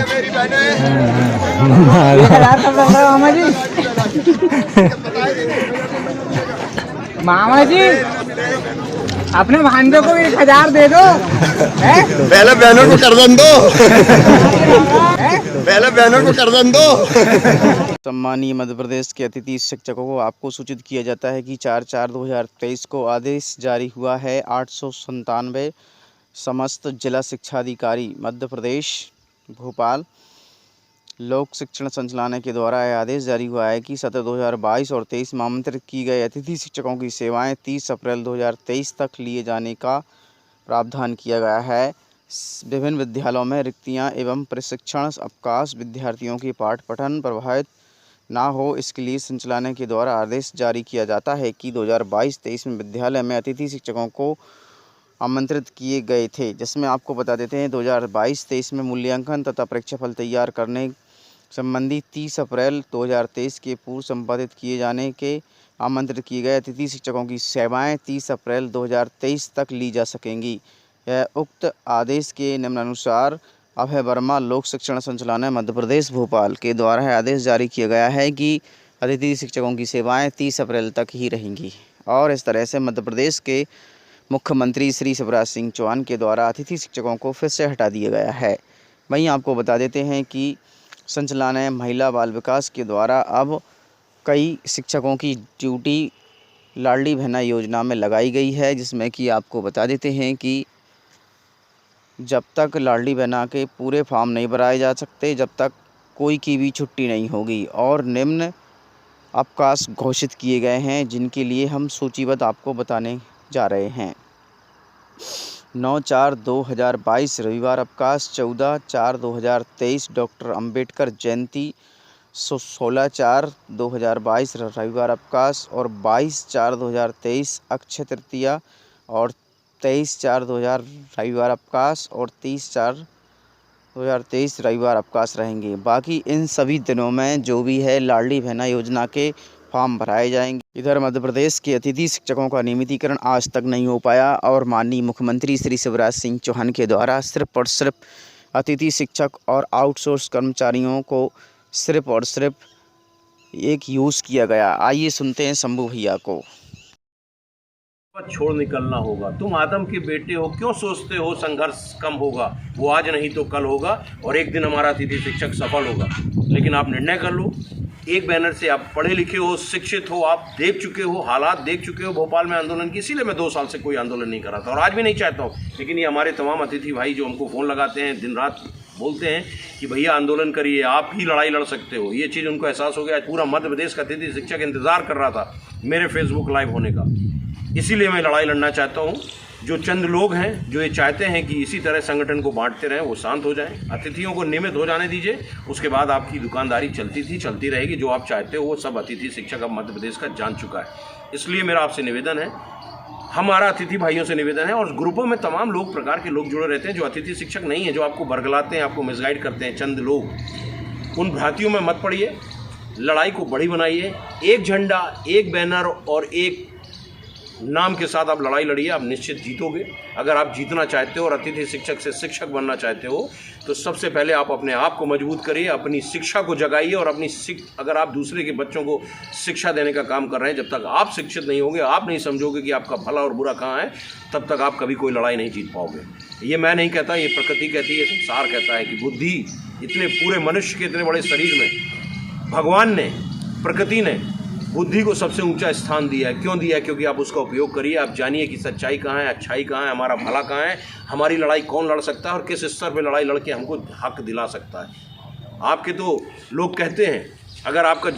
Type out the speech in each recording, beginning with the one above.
मेरी बहनें मामा जी अपने भांजे को 1000 दे दो। पहले बहनों को कर्जन दो, पहले बहनों को कर्जन दो। सम्मानीय मध्य प्रदेश के अतिथि शिक्षकों को आपको सूचित किया जाता है कि 4/4/2023 को आदेश जारी हुआ है। 897 समस्त जिला शिक्षाधिकारी मध्य प्रदेश भोपाल लोक शिक्षण संचालनालय के द्वारा यह आदेश जारी हुआ है कि सत्र 2022 और 23 में आमंत्रित की गए अतिथि शिक्षकों की सेवाएं 30 अप्रैल 2023 तक लिए जाने का प्रावधान किया गया है। विभिन्न विद्यालयों में रिक्तियां एवं प्रशिक्षण अवकाश विद्यार्थियों की पाठ पठन प्रभावित ना हो, इसके लिए संचालनालय के द्वारा आदेश जारी किया जाता है कि 2022-23 में विद्यालय में अतिथि शिक्षकों को आमंत्रित किए गए थे, जिसमें आपको बता देते हैं 2022-23 में मूल्यांकन तथा परीक्षाफल तैयार करने संबंधी 30 अप्रैल 2023 के पूर्व संपादित किए जाने के आमंत्रित किए गए अतिथि शिक्षकों की सेवाएं 30 अप्रैल 2023 तक ली जा सकेंगी। यह उक्त आदेश के निम्नानुसार अभय वर्मा लोक शिक्षण संचालनालय मध्य प्रदेश भोपाल के द्वारा यह आदेश जारी किया गया है कि अतिथि शिक्षकों की सेवाएं 30 अप्रैल तक ही रहेंगी। और इस तरह से मध्य प्रदेश के मुख्यमंत्री श्री शिवराज सिंह चौहान के द्वारा अतिथि शिक्षकों को फिर से हटा दिया गया है। वहीं आपको बता देते हैं कि संचालनालय महिला बाल विकास के द्वारा अब कई शिक्षकों की ड्यूटी लाडली बहना योजना में लगाई गई है, जिसमें कि आपको बता देते हैं कि जब तक लाडली बहना के पूरे फॉर्म नहीं भराए जा सकते, जब तक कोई की भी छुट्टी नहीं होगी। और निम्न अवकाश घोषित किए गए हैं, जिनके लिए हम सूचीबद्ध आपको बताने जा रहे हैं। 9/4/2022 रविवार अवकाश, 14/4/2023 डॉक्टर अंबेडकर जयंती, 16/4/2022 रविवार अवकाश और 22/4/2023 अक्षय तृतीया और 23/4/2000 रविवार अवकाश और 30/4/2023 रविवार अवकाश रहेंगे। बाकी इन सभी दिनों में जो भी है लाडली बहना योजना के फॉर्म भराए जाएंगे। इधर मध्य प्रदेश के अतिथि शिक्षकों का नियमितीकरण आज तक नहीं हो पाया और माननीय मुख्यमंत्री श्री शिवराज सिंह चौहान के द्वारा सिर्फ और सिर्फ अतिथि शिक्षक और आउटसोर्स कर्मचारियों को सिर्फ और सिर्फ एक यूज़ किया गया। आइए सुनते हैं शंभू भैया को। छोड़ निकलना होगा। तुम आदम के बेटे हो, क्यों सोचते हो संघर्ष कम होगा? वो आज नहीं तो कल होगा और एक दिन हमारा अतिथि शिक्षक सफल होगा। लेकिन आप निर्णय कर लो। एक बैनर से आप पढ़े लिखे हो, शिक्षित हो, आप देख चुके हो, हालात देख चुके हो भोपाल में आंदोलन की। इसीलिए मैं 2 साल से कोई आंदोलन नहीं कर रहा था और आज भी नहीं चाहता हूँ। लेकिन ये हमारे तमाम अतिथि भाई जो हमको फ़ोन लगाते हैं, दिन रात बोलते हैं कि भैया आंदोलन करिए, आप ही लड़ाई लड़ सकते हो, ये चीज़ उनको एहसास हो गया। पूरा मध्य प्रदेश का अतिथि शिक्षक इंतज़ार कर रहा था मेरे फेसबुक लाइव होने का। इसीलिए मैं लड़ाई लड़ना चाहता हूँ। जो चंद लोग हैं जो ये चाहते हैं कि इसी तरह संगठन को बांटते रहें, वो शांत हो जाएं। अतिथियों को नियमित हो जाने दीजिए, उसके बाद आपकी दुकानदारी चलती थी, चलती रहेगी। जो आप चाहते हो वो सब अतिथि शिक्षक अब मध्य प्रदेश का जान चुका है। इसलिए मेरा आपसे निवेदन है, हमारा अतिथि भाइयों से निवेदन है, और ग्रुपों में तमाम लोग प्रकार के लोग जुड़े रहते हैं जो अतिथि शिक्षक नहीं है, जो आपको बरगलाते हैं, आपको मिसगाइड करते हैं चंद लोग। उन भ्रांतियों में मत पड़िए, लड़ाई को बड़ी बनाइए। एक झंडा, एक बैनर और एक नाम के साथ आप लड़ाई लड़िए, आप निश्चित जीतोगे। अगर आप जीतना चाहते हो और अतिथि शिक्षक से शिक्षक बनना चाहते हो तो सबसे पहले आप अपने आप को मजबूत करिए, अपनी शिक्षा को जगाइए। और अगर आप दूसरे के बच्चों को शिक्षा देने का काम कर रहे हैं, जब तक आप शिक्षित नहीं होंगे, आप नहीं समझोगे कि आपका भला और बुरा कहाँ है, तब तक आप कभी कोई लड़ाई नहीं जीत पाओगे। ये मैं नहीं कहता, ये प्रकृति कहती है, संसार कहता है कि बुद्धि, इतने पूरे मनुष्य के इतने बड़े शरीर में भगवान ने, प्रकृति ने बुद्धि को सबसे ऊंचा स्थान दिया है। क्यों दिया है? क्योंकि आप उसका उपयोग करिए, आप जानिए कि सच्चाई कहाँ है, अच्छाई कहाँ है, हमारा भला कहाँ है, हमारी लड़ाई कौन लड़ सकता है और किस स्तर पे लड़ाई लड़के हमको हक दिला सकता है। आपके तो लोग कहते हैं, अगर आपका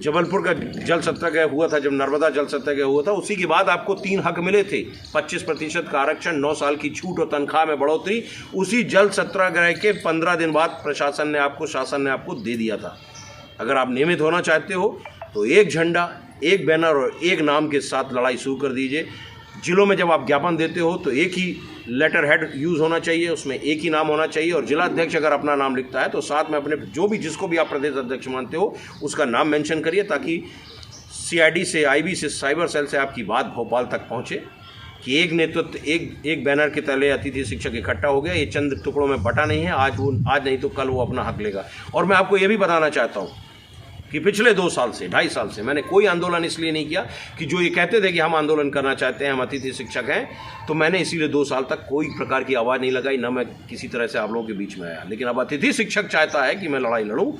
जबलपुर का जल सत्याग्रह हुआ था, जब नर्मदा जल सत्याग्रह हुआ था, उसी के बाद आपको 3 हक मिले थे, 25% का आरक्षण, 9 साल की छूट और तनख्वाह में बढ़ोतरी। उसी जल सत्याग्रह के 15 दिन बाद शासन ने आपको दे दिया था। अगर आप नियमित होना चाहते हो तो एक झंडा, एक बैनर और एक नाम के साथ लड़ाई शुरू कर दीजिए। जिलों में जब आप ज्ञापन देते हो तो एक ही लेटर हेड यूज़ होना चाहिए, उसमें एक ही नाम होना चाहिए। और जिला अध्यक्ष अगर अपना नाम लिखता है तो साथ में अपने जिसको भी आप प्रदेश अध्यक्ष मानते हो उसका नाम मेंशन करिए, ताकि CID से, IB से, साइबर सेल से आपकी बात भोपाल तक पहुँचे। कि एक नेतृत्व एक बैनर के तले अतिथि शिक्षक इकट्ठा हो गया। ये चंद टुकड़ों में बटा नहीं है। आज नहीं तो कल वो अपना हक लेगा। और मैं आपको ये भी बताना चाहता हूँ कि पिछले 2 साल से 2.5 साल से मैंने कोई आंदोलन इसलिए नहीं किया कि जो ये कहते थे कि हम आंदोलन करना चाहते हैं, हम अतिथि शिक्षक हैं, तो मैंने इसीलिए 2 साल तक कोई प्रकार की आवाज़ नहीं लगाई, ना मैं किसी तरह से आप लोगों के बीच में आया। लेकिन अब अतिथि शिक्षक चाहता है कि मैं लड़ाई लड़ूं,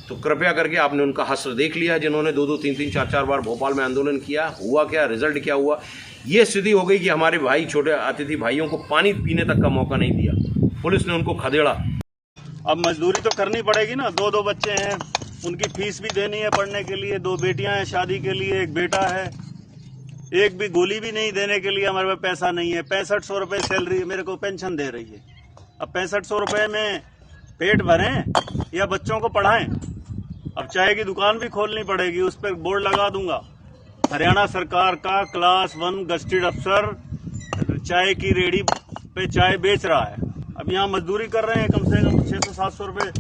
तो कृपया करके आपने उनका हश्र देख लिया, जिन्होंने 2-2, 3-3, 4-4 बार भोपाल में आंदोलन किया। हुआ क्या, रिजल्ट क्या हुआ? ये स्थिति हो गई कि हमारे भाई, छोटे अतिथि भाइयों को पानी पीने तक का मौका नहीं दिया, पुलिस ने उनको खदेड़ा। अब मजदूरी तो करनी पड़ेगी ना। 2 बच्चे हैं, उनकी फीस भी देनी है पढ़ने के लिए, 2 बेटियां हैं शादी के लिए, 1 बेटा है। एक भी गोली भी नहीं देने के लिए हमारे पास पैसा नहीं है। 6500 रुपए सैलरी मेरे को पेंशन दे रही है। अब 6500 रुपए में पेट भरें या बच्चों को पढ़ाएं? अब चाय की दुकान भी खोलनी पड़ेगी, उस पर बोर्ड लगा दूंगा, हरियाणा सरकार का क्लास 1 गस्टेड अफसर चाय की रेडी पे चाय बेच रहा है। अब यहाँ मजदूरी कर रहे हैं, कम से कम 600-700 रुपए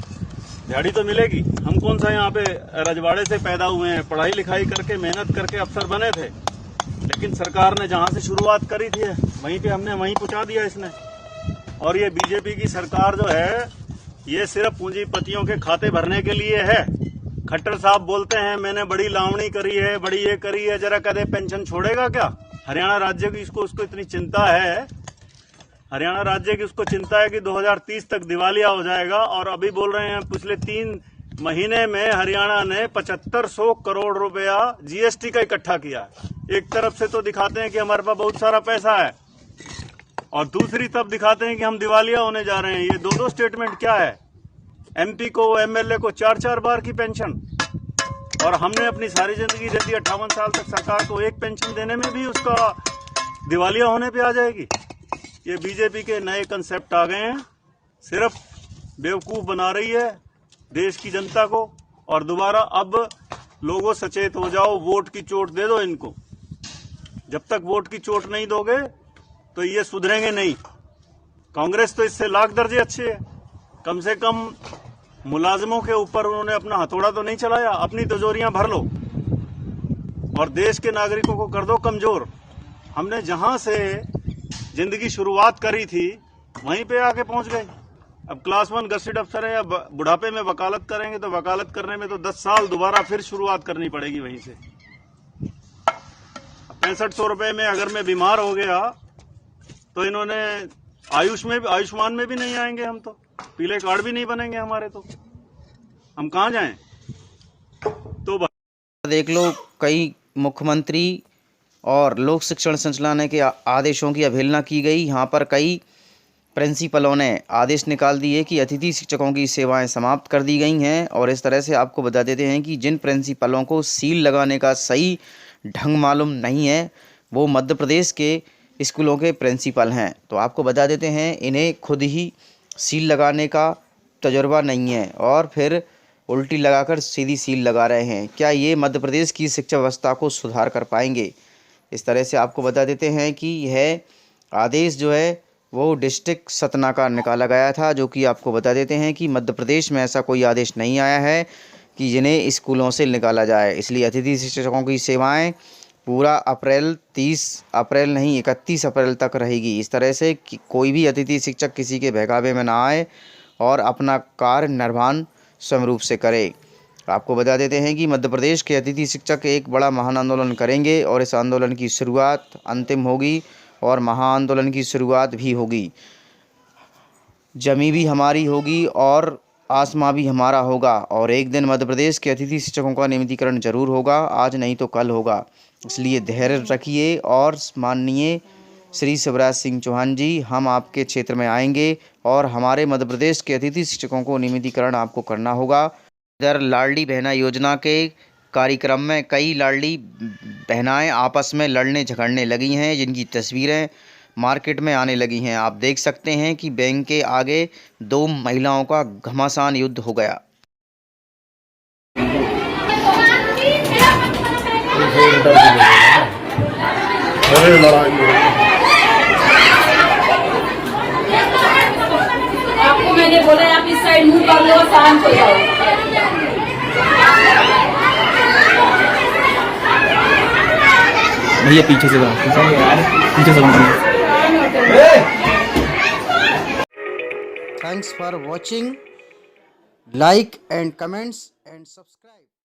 दिहाड़ी तो मिलेगी। हम कौन सा यहाँ पे रजवाड़े से पैदा हुए हैं, पढ़ाई लिखाई करके मेहनत करके अफसर बने थे, लेकिन सरकार ने जहाँ से शुरुआत करी थी वहीं पे हमने वहीं पहुंचा दिया इसने। और ये बीजेपी की सरकार जो है, ये सिर्फ पूंजीपतियों के खाते भरने के लिए है। खट्टर साहब बोलते हैं मैंने बड़ी लावणी करी है, बड़ी ये करी है, जरा कदे पेंशन छोड़ेगा क्या? हरियाणा राज्य की उसको इतनी चिंता है, हरियाणा राज्य की उसको चिंता है कि 2030 तक दिवालिया हो जाएगा। और अभी बोल रहे हैं पिछले 3 महीने में हरियाणा ने 7500 करोड़ रुपया जीएसटी का इकट्ठा किया है। एक तरफ से तो दिखाते हैं कि हमारे पास बहुत सारा पैसा है, और दूसरी तरफ दिखाते हैं कि हम दिवालिया होने जा रहे हैं। ये 2 स्टेटमेंट क्या है? एमपी को, एमएलए को 4-4 बार की पेंशन, और हमने अपनी सारी जिंदगी दे दी 58 साल तक सरकार को, एक पेंशन देने में भी उसका दिवालिया होने पे आ जाएगी। ये बीजेपी के नए कंसेप्ट आ गए हैं, सिर्फ बेवकूफ बना रही है देश की जनता को। और दोबारा अब लोगों सचेत हो जाओ, वोट की चोट दे दो इनको। जब तक वोट की चोट नहीं दोगे तो ये सुधरेंगे नहीं। कांग्रेस तो इससे लाख दर्जे अच्छे है, कम से कम मुलाजिमों के ऊपर उन्होंने अपना हथौड़ा तो नहीं चलाया। अपनी तिजोरियां भर लो और देश के नागरिकों को कर दो कमजोर। हमने जहां से जिंदगी शुरुआत करी थी वहीं पे आके पहुंच गए। अब क्लास 1 गस्टेड अफसर है, या बुढ़ापे में वकालत करेंगे तो वकालत करने में तो 10 साल दोबारा फिर शुरुआत करनी पड़ेगी वहीं से। 6500 रुपए में अगर मैं बीमार हो गया तो इन्होंने आयुष्मान में भी नहीं आएंगे, हम तो पीले कार्ड भी नहीं बनेंगे हमारे, तो हम कहां जाएं? तो देख लो, कई मुख्यमंत्री और लोक शिक्षण संचालनालय के आदेशों की अवहेलना की गई। यहाँ पर कई प्रिंसिपलों ने आदेश निकाल दिए कि अतिथि शिक्षकों की सेवाएं समाप्त कर दी गई हैं। और इस तरह से आपको बता देते हैं कि जिन प्रिंसिपलों को सील लगाने का सही ढंग मालूम नहीं है, वो मध्य प्रदेश के स्कूलों के प्रिंसिपल हैं। तो आपको बता देते हैं, इन्हें खुद ही सील लगाने का तजुर्बा नहीं है और फिर उल्टी लगाकर सीधी सील लगा रहे हैं। क्या ये मध्य प्रदेश की शिक्षा व्यवस्था को सुधार कर पाएंगे? इस तरह से आपको बता देते हैं कि यह आदेश जो है वो डिस्ट्रिक्ट सतना का निकाला गया था, जो कि आपको बता देते हैं कि मध्य प्रदेश में ऐसा कोई आदेश नहीं आया है कि जिन्हें स्कूलों से निकाला जाए। इसलिए अतिथि शिक्षकों की सेवाएं पूरा 31 अप्रैल तक रहेगी। इस तरह से कि कोई भी अतिथि शिक्षक किसी के बहकावे में ना आए और अपना कार्य निर्वहन स्वयं रूप से करे। आपको बता देते हैं कि मध्य प्रदेश के अतिथि शिक्षक एक बड़ा महान आंदोलन करेंगे और इस आंदोलन की शुरुआत अंतिम होगी और महाआंदोलन की शुरुआत भी होगी। जमी भी हमारी होगी और आसमां भी हमारा होगा, और एक दिन मध्य प्रदेश के अतिथि शिक्षकों का नियमितीकरण जरूर होगा, आज नहीं तो कल होगा। इसलिए धैर्य रखिए और माननीय श्री शिवराज सिंह चौहान जी, हम आपके क्षेत्र में आएंगे और हमारे मध्य प्रदेश के अतिथि शिक्षकों को नियमितीकरण आपको करना होगा। इधर लाडली बहना योजना के कार्यक्रम में कई लाडली बहनाएं आपस में लड़ने झगड़ने लगी हैं, जिनकी तस्वीरें मार्केट में आने लगी हैं। आप देख सकते हैं कि बैंक के आगे 2 महिलाओं का घमासान युद्ध हो गया। आपको मैंने बोला आप इस साइड मुंह कर लो, शांत हो जाओ। भैया पीछे से पीछे से Thanks for watching. Like and comments and subscribe.